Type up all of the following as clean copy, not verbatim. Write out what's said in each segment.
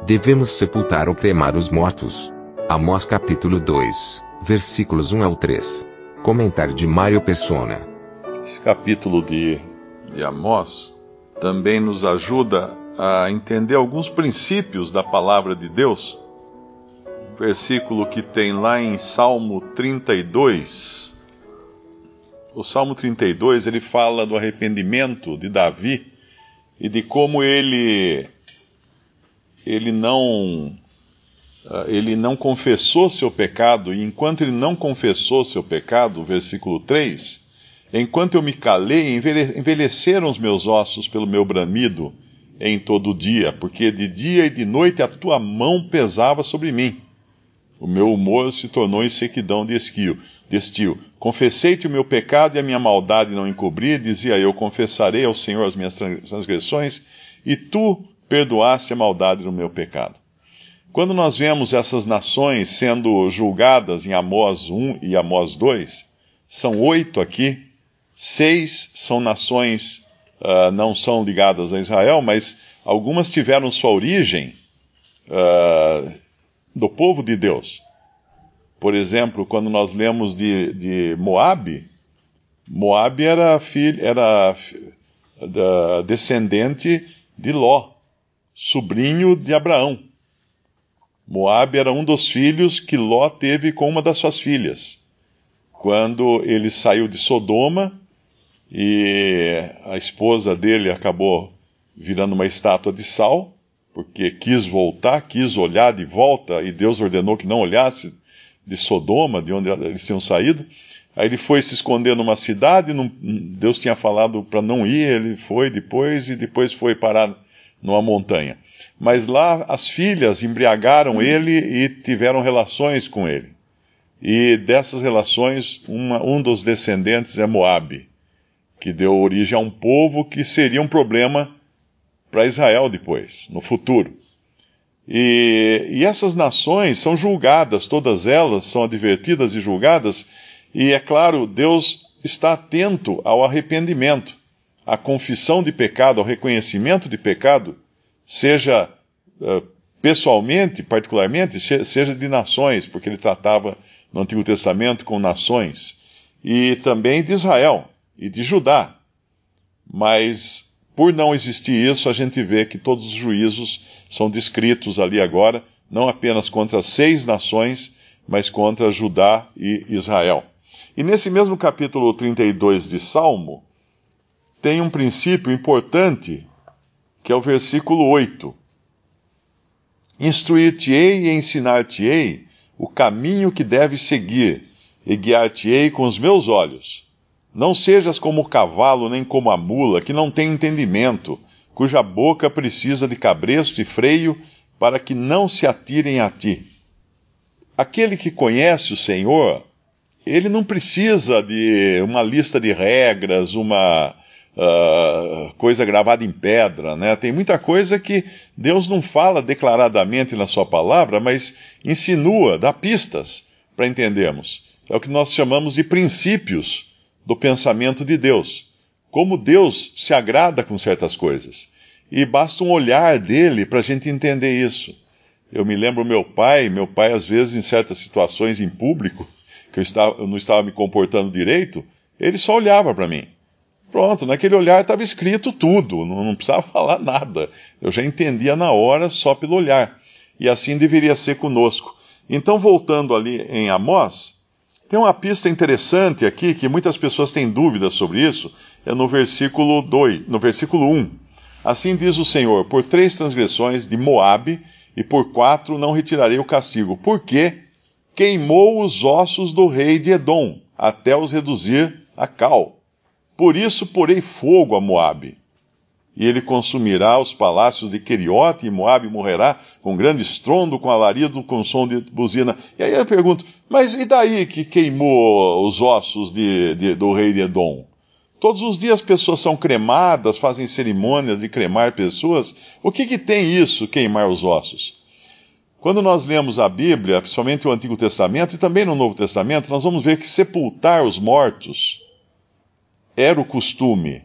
Devemos sepultar ou cremar os mortos. Amós capítulo 2, versículos 1 ao 3. Comentário de Mário Persona. Esse capítulo de Amós também nos ajuda a entender alguns princípios da palavra de Deus. Versículo que tem lá em Salmo 32. O Salmo 32, ele fala do arrependimento de Davi e de como ele não confessou seu pecado, e enquanto ele não confessou seu pecado, versículo 3, enquanto eu me calei, envelheceram os meus ossos pelo meu bramido em todo o dia, porque de dia e de noite a tua mão pesava sobre mim. O meu humor se tornou em sequidão de estio. Confessei-te o meu pecado e a minha maldade não encobri, dizia eu, confessarei ao Senhor as minhas transgressões, e tu perdoaste a maldade do meu pecado. Quando nós vemos essas nações sendo julgadas em Amós 1 e Amós 2, são 8 aqui, 6 são nações, não são ligadas a Israel, mas algumas tiveram sua origem do povo de Deus. Por exemplo, quando nós lemos de Moabe, Moabe era descendente de Ló, sobrinho de Abraão. Moabe era um dos filhos que Ló teve com uma das suas filhas. Quando ele saiu de Sodoma, e a esposa dele acabou virando uma estátua de sal, porque quis voltar, quis olhar de volta, e Deus ordenou que não olhasse de Sodoma, de onde eles tinham saído. Aí ele foi se esconder numa cidade, Deus tinha falado para não ir, ele foi depois foi parar numa montanha. Mas lá as filhas embriagaram ele e tiveram relações com ele. E dessas relações, um dos descendentes é Moabe, que deu origem a um povo que seria um problema para Israel depois, no futuro. E essas nações são julgadas, todas elas são advertidas e julgadas, e é claro, Deus está atento ao arrependimento, à confissão de pecado, ao reconhecimento de pecado, seja pessoalmente, particularmente, seja de nações, porque ele tratava no Antigo Testamento com nações, e também de Israel e de Judá. Mas por não existir isso, a gente vê que todos os juízos são descritos ali agora, não apenas contra 6 nações, mas contra Judá e Israel. E nesse mesmo capítulo 32 de Salmo, tem um princípio importante, que é o versículo 8. Instruir-te-ei e ensinar-te-ei o caminho que deves seguir, e guiar-te-ei com os meus olhos. Não sejas como o cavalo, nem como a mula, que não tem entendimento, cuja boca precisa de cabresto e freio, para que não se atirem a ti. Aquele que conhece o Senhor, ele não precisa de uma lista de regras, uma coisa gravada em pedra, né? Tem muita coisa que Deus não fala declaradamente na sua palavra, mas insinua, dá pistas para entendermos. É o que nós chamamos de princípios do pensamento de Deus. Como Deus se agrada com certas coisas. E basta um olhar dele para a gente entender isso. Eu me lembro meu pai às vezes em certas situações em público, que eu não estava me comportando direito, ele só olhava para mim. Pronto, naquele olhar estava escrito tudo, não precisava falar nada. Eu já entendia na hora só pelo olhar. E assim deveria ser conosco. Então, voltando ali em Amós, tem uma pista interessante aqui, que muitas pessoas têm dúvidas sobre isso, é no versículo 1. Assim diz o Senhor, por 3 transgressões de Moabe, e por 4 não retirarei o castigo, porque queimou os ossos do rei de Edom, até os reduzir a cal. Por isso porei fogo a Moabe, e ele consumirá os palácios de Queriote, e Moabe morrerá com grande estrondo, com alarido, com som de buzina. E aí eu pergunto, mas e daí que queimou os ossos do rei de Edom? Todos os dias as pessoas são cremadas, fazem cerimônias de cremar pessoas. O que tem isso, queimar os ossos? Quando nós lemos a Bíblia, principalmente o Antigo Testamento e também no Novo Testamento, nós vamos ver que sepultar os mortos era o costume,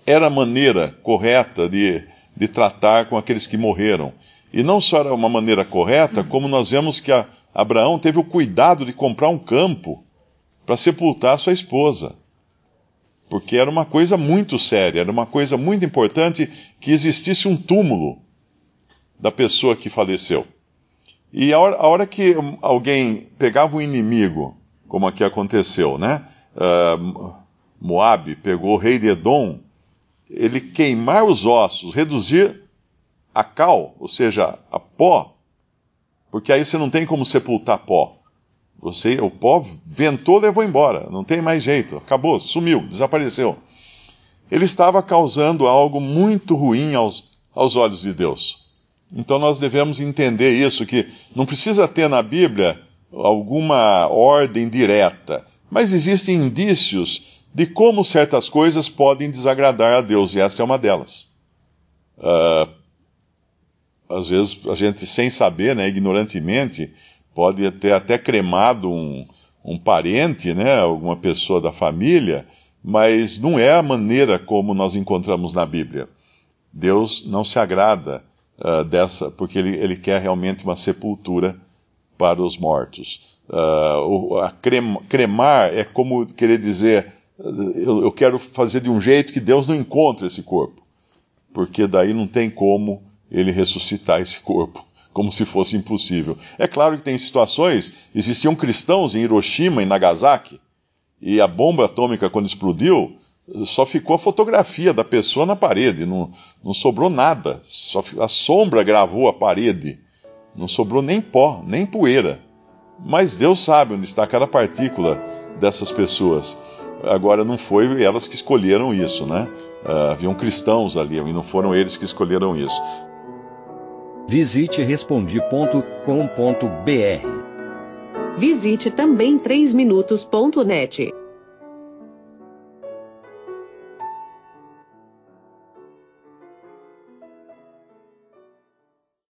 era a maneira correta de de tratar com aqueles que morreram. E não só era uma maneira correta, como nós vemos que Abraão teve o cuidado de comprar um campo para sepultar sua esposa. Porque era uma coisa muito séria, era uma coisa muito importante que existisse um túmulo da pessoa que faleceu. E a hora que alguém pegava um inimigo, como aqui aconteceu, né? Moabe pegou o rei de Edom, ele queimar os ossos, reduzir a cal, ou seja, a pó, porque aí você não tem como sepultar pó. O pó ventou, levou embora, não tem mais jeito, acabou, sumiu, desapareceu. Ele estava causando algo muito ruim aos olhos de Deus. Então nós devemos entender isso, que não precisa ter na Bíblia alguma ordem direta, mas existem indícios de como certas coisas podem desagradar a Deus, e essa é uma delas. Às vezes a gente, sem saber, né, ignorantemente, pode ter até cremado um parente, né, alguma pessoa da família, mas não é a maneira como nós encontramos na Bíblia. Deus não se agrada dessa, porque ele quer realmente uma sepultura para os mortos. Cremar é como querer dizer, eu quero fazer de um jeito que Deus não encontre esse corpo, porque daí não tem como ele ressuscitar esse corpo, como se fosse impossível. É claro que tem situações, existiam cristãos em Hiroshima e Nagasaki, e a bomba atômica, quando explodiu, só ficou a fotografia da pessoa na parede, não sobrou nada, só a sombra gravou a parede, não sobrou nem pó, nem poeira. Mas Deus sabe onde está cada partícula dessas pessoas. Agora, não foi elas que escolheram isso, né? Haviam cristãos ali, e não foram eles que escolheram isso. Visite Respondi.com.br. Visite também 3minutos.net.